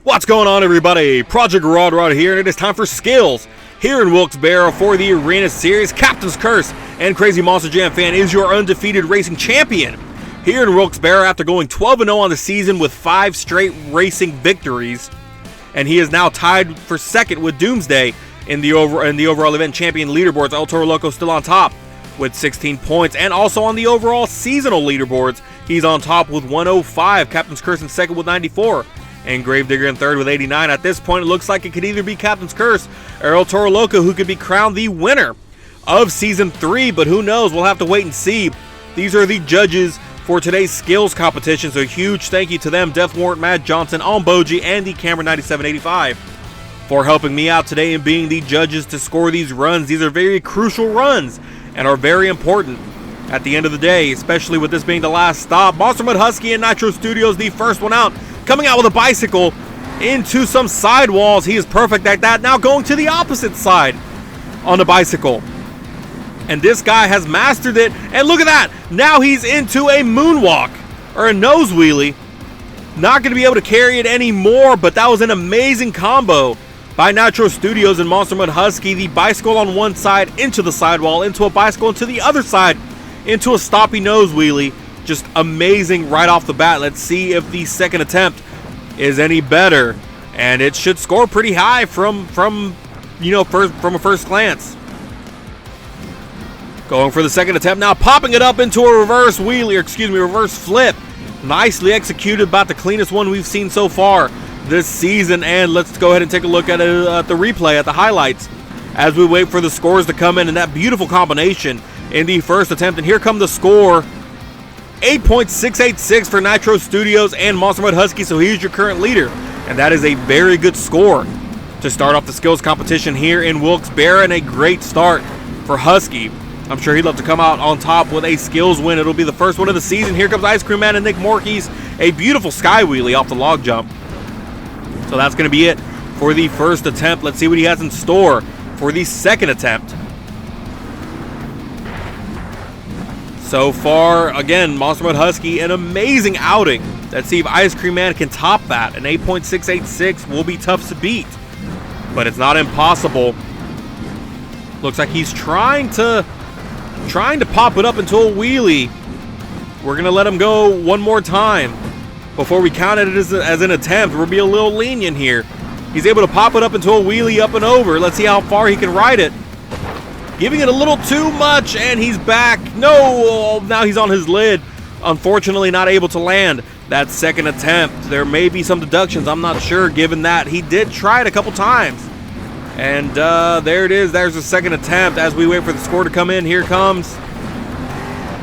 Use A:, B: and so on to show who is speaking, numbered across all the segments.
A: What's going on, everybody? Project Rod here, and it is time for skills here in Wilkes-Barre for the Arena Series. Captain's Curse and Crazy Monster Jam Fan is your undefeated racing champion here in Wilkes-Barre after going 12-0 on the season with 5 straight racing victories, and he is now tied for second with Doomsday in the overall event champion leaderboards. El Toro Loco still on top with 16 points, and also on the overall seasonal leaderboards, he's on top with 105. Captain's Curse in second with 94. And Gravedigger in third with 89. At this point, it looks like it could either be Captain's Curse or El Toro Loco, who could be crowned the winner of Season 3, but who knows? We'll have to wait and see. These are the judges for today's skills competition, so huge thank you to them, Death Warrant, Matt Johnson, Omboji, and the Camera 9785 for helping me out today and being the judges to score these runs. These are very crucial runs and are very important at the end of the day, especially with this being the last stop. Monster Mud Husky and Nitro Studios, the first one out, coming out with a bicycle into some sidewalls. He is perfect at that. Now going to the opposite side on the bicycle. And this guy has mastered it. And look at that. Now he's into a moonwalk or a nose wheelie. Not going to be able to carry it anymore, but that was an amazing combo by Nitro Studios and Monster Mud Husky. The bicycle on one side into the sidewall, into a bicycle, into the other side, into a stoppy nose wheelie. Just amazing right off the bat. Let's see if the second attempt is any better, and it should score pretty high from a first glance. Going for the second attempt now, popping it up into a reverse wheelie, reverse flip. Nicely executed, about the cleanest one we've seen so far this season. And let's go ahead and take a look at it, at the replay, at the highlights, as we wait for the scores to come in, and that beautiful combination in the first attempt. And here come the score. 8.686 for Nitro Studios and Monster Mud Husky, so he's your current leader. And that is a very good score to start off the skills competition here in Wilkes-Barre, and a great start for Husky. I'm sure he'd love to come out on top with a skills win. It'll be the first one of the season. Here comes Ice Cream Man and Nick Morkey's a beautiful sky wheelie off the log jump. So that's going to be it for the first attempt. Let's see what he has in store for the second attempt. So far, again, Monster Mud Husky, an amazing outing. Let's see if Ice Cream Man can top that. An 8.686 will be tough to beat, but it's not impossible. Looks like he's trying to pop it up into a wheelie. We're going to let him go one more time before we count it as an attempt. We'll be a little lenient here. He's able to pop it up into a wheelie up and over. Let's see how far he can ride it. Giving it a little too much, and he's back. No, now he's on his lid. Unfortunately, not able to land that second attempt. There may be some deductions, I'm not sure, given that he did try it a couple times. And there it is. There's the second attempt. As we wait for the score to come in, here comes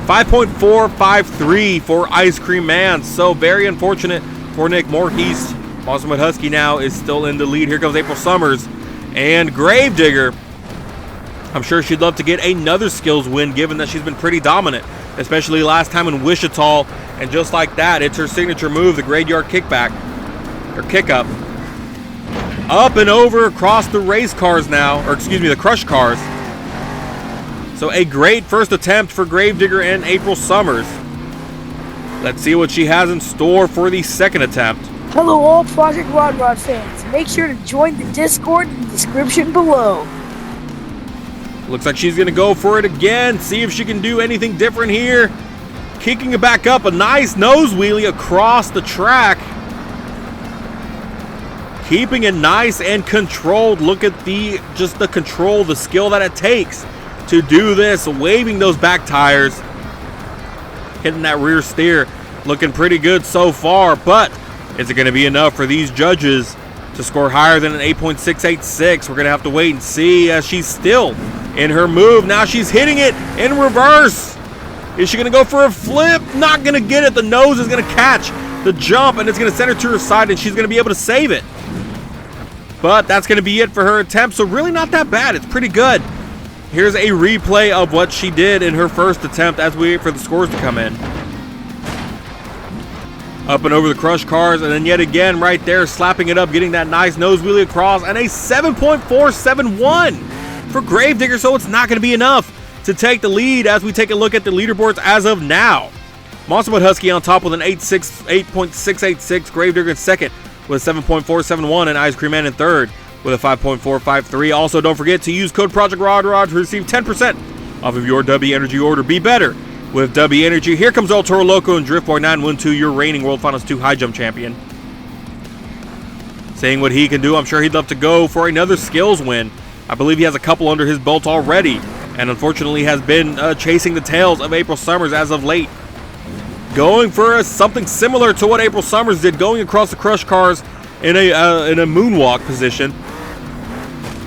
A: 5.453 for Ice Cream Man. So very unfortunate for Nick Morkey's. Monster Mud Husky now is still in the lead. Here comes April Summers and Gravedigger. I'm sure she'd love to get another skills win, given that she's been pretty dominant, especially last time in Wichita. And just like that, it's her signature move, the graveyard kickback, or kick up. Up and over across the race cars now, or the crush cars. So a great first attempt for Gravedigger and April Summers. Let's see what she has in store for the second attempt.
B: Hello all Project Rod fans. Make sure to join the Discord in the description below.
A: Looks like she's going to go for it again. See if she can do anything different here. Kicking it back up. A nice nose wheelie across the track. Keeping it nice and controlled. Look at the control, the skill that it takes to do this. Waving those back tires. Hitting that rear steer. Looking pretty good so far. But is it going to be enough for these judges to score higher than an 8.686? We're going to have to wait and see, as she's still in her move. Now she's hitting it in reverse. Is she going to go for a flip? Not going to get it. The nose is going to catch the jump, and it's going to send her to her side, and she's going to be able to save it. But that's going to be it for her attempt, so really not that bad. It's pretty good. Here's a replay of what she did in her first attempt as we wait for the scores to come in. Up and over the crush cars, and then yet again right there, slapping it up, getting that nice nose wheelie across, and a 7.471 for Gravedigger, so it's not going to be enough to take the lead as we take a look at the leaderboards as of now. Monster Mud Husky on top with an 8.686, Gravedigger in second with 7.471 and Ice Cream Man in third with a 5.453. Also, don't forget to use code Project Rod to receive 10% off of your W Energy order. Be better with W Energy. Here comes El Toro Loco and Drift Boy 912, your reigning World Finals 2 high jump champion. Seeing what he can do, I'm sure he'd love to go for another skills win. I believe he has a couple under his belt already, and unfortunately has been chasing the tails of April Summers as of late. Going for something similar to what April Summers did, going across the crush cars in a moonwalk position.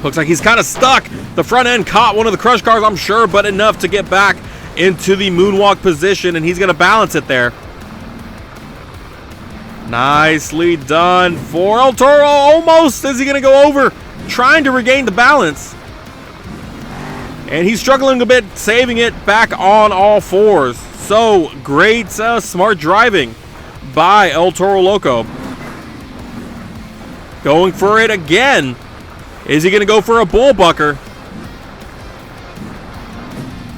A: Looks like he's kind of stuck. The front end caught one of the crush cars, I'm sure, but enough to get back into the moonwalk position, and he's going to balance it there. Nicely done for El Toro. Almost. Is he going to go over? Trying to regain the balance. And he's struggling a bit, saving it back on all fours. So, great smart driving by El Toro Loco. Going for it again. Is he going to go for a bullbucker?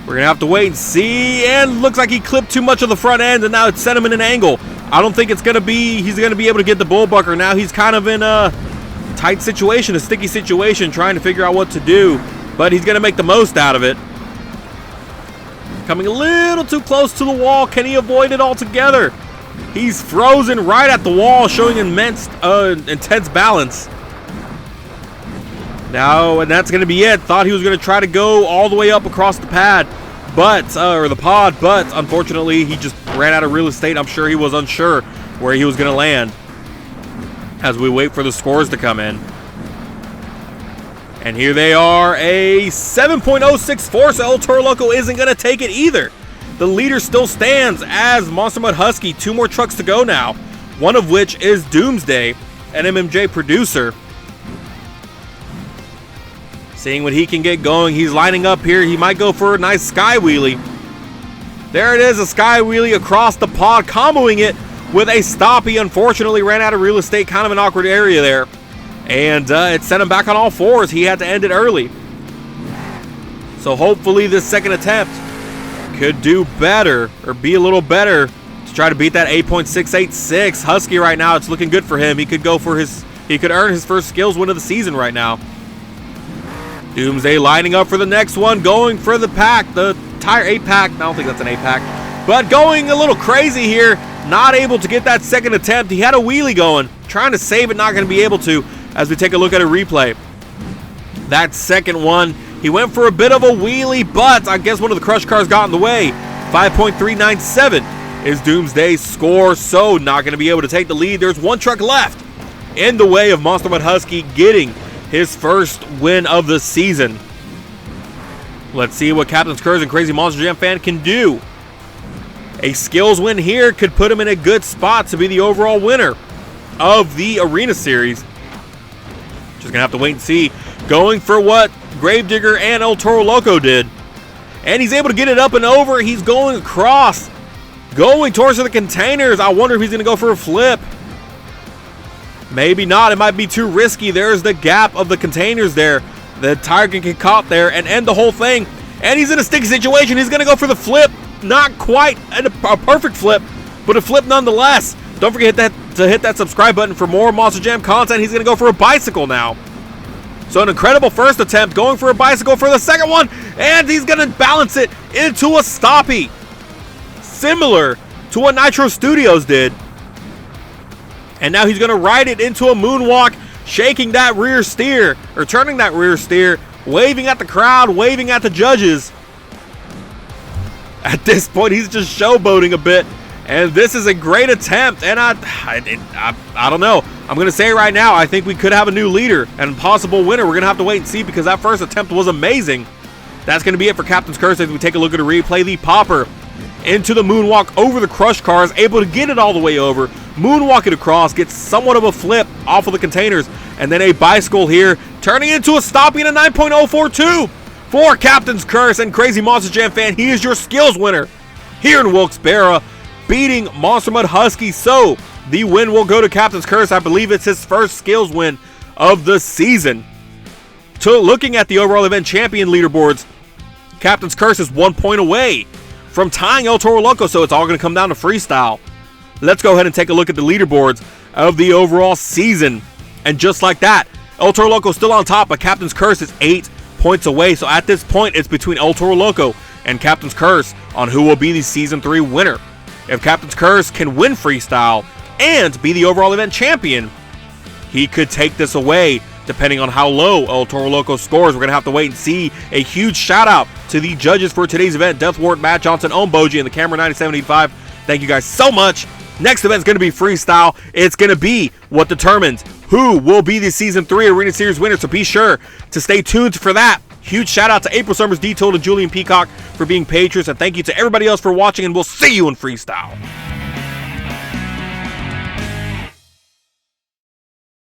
A: We're going to have to wait and see. And looks like he clipped too much of the front end, and now it's sent him in an angle. I don't think it's going to be, he's going to be able to get the bullbucker. Now he's kind of in a tight situation, a sticky situation, trying to figure out what to do. But he's going to make the most out of it. Coming a little too close to the wall. Can he avoid it altogether? He's frozen right at the wall, showing intense balance. Now, and that's going to be it. Thought he was going to try to go all the way up across the pad, or the pod, but unfortunately he just ran out of real estate. I'm sure he was unsure where he was going to land as we wait for the scores to come in. And here they are, a 7.064, so El Toro Loco isn't going to take it either. The leader still stands as Monster Mud Husky. 2 more trucks to go now, one of which is Doomsday, an MMJ producer. Seeing what he can get going. He's lining up here. He might go for a nice sky wheelie. There it is, a sky wheelie across the pod, comboing it with a stop. He unfortunately ran out of real estate, kind of an awkward area there. And it sent him back on all fours. He had to end it early. So hopefully this second attempt could do better, or be a little better, to try to beat that 8.686. Husky right now, it's looking good for him. He could earn his first skills win of the season right now. Doomsday lining up for the next one, going for the pack, the tire 8-pack. I don't think that's an 8-pack, but going a little crazy here. Not able to get that second attempt. He had a wheelie going, trying to save it, not going to be able to, as we take a look at a replay. That second one, he went for a bit of a wheelie, but I guess one of the crush cars got in the way. 5.397 is Doomsday's score, so not going to be able to take the lead. There's one truck left in the way of Monster Mud Husky getting his first win of the season. Let's see what Captain's Curse and Crazy Monster Jam fan can do. A skills win here could put him in a good spot to be the overall winner of the Arena Series. Just gonna have to wait and see. Going for what Gravedigger and El Toro Loco did. And he's able to get it up and over. He's going across, going towards the containers. I wonder if he's gonna go for a flip. Maybe not. It might be too risky. There's the gap of the containers there. The tire can get caught there and end the whole thing. And he's in a sticky situation. He's going to go for the flip. Not quite a perfect flip, but a flip nonetheless. Don't forget to hit that subscribe button for more Monster Jam content. He's going to go for a bicycle now. So an incredible first attempt, going for a bicycle for the second one. And he's going to balance it into a stoppie. Similar to what Nitro Studios did. And now he's going to ride it into a moonwalk, shaking that rear steer, or turning that rear steer, waving at the crowd, waving at the judges. At this point, he's just showboating a bit, and this is a great attempt, and I don't know. I'm going to say right now, I think we could have a new leader and possible winner. We're going to have to wait and see, because that first attempt was amazing. That's going to be it for Captain's Curse as we take a look at a replay. The popper into the moonwalk over the crush cars, able to get it all the way over, moonwalk it across, gets somewhat of a flip off of the containers, and then a bicycle here, turning into a stopping in a 9.042 for Captain's Curse and Crazy Monster Jam fan. He is your skills winner here in Wilkes-Barre, beating Monster Mud Husky. So the win will go to Captain's Curse. I believe it's his first skills win of the season. Looking at the overall event champion leaderboards, Captain's Curse is 1 point away from tying El Toro Loco, so it's all going to come down to freestyle. Let's go ahead and take a look at the leaderboards. of the overall season. And just like that, El Toro Loco still on top, but Captain's Curse is 8 points away. So at this point, it's between El Toro Loco and Captain's Curse on who will be the Season 3 winner. If Captain's Curse can win Freestyle and be the overall event champion, he could take this away. Depending on how low El Toro Loco scores, we're going to have to wait and see. A huge shout out to the judges for today's event, Death Ward, Matt Johnson, Omboji, and the Camera 9785. Thank you guys so much. Next event is going to be Freestyle. It's going to be what determines who will be the Season 3 Arena Series winner, so be sure to stay tuned for that. Huge shout out to April Summers, D-Total, and Julian Peacock for being patrons, and thank you to everybody else for watching, and we'll see you in Freestyle.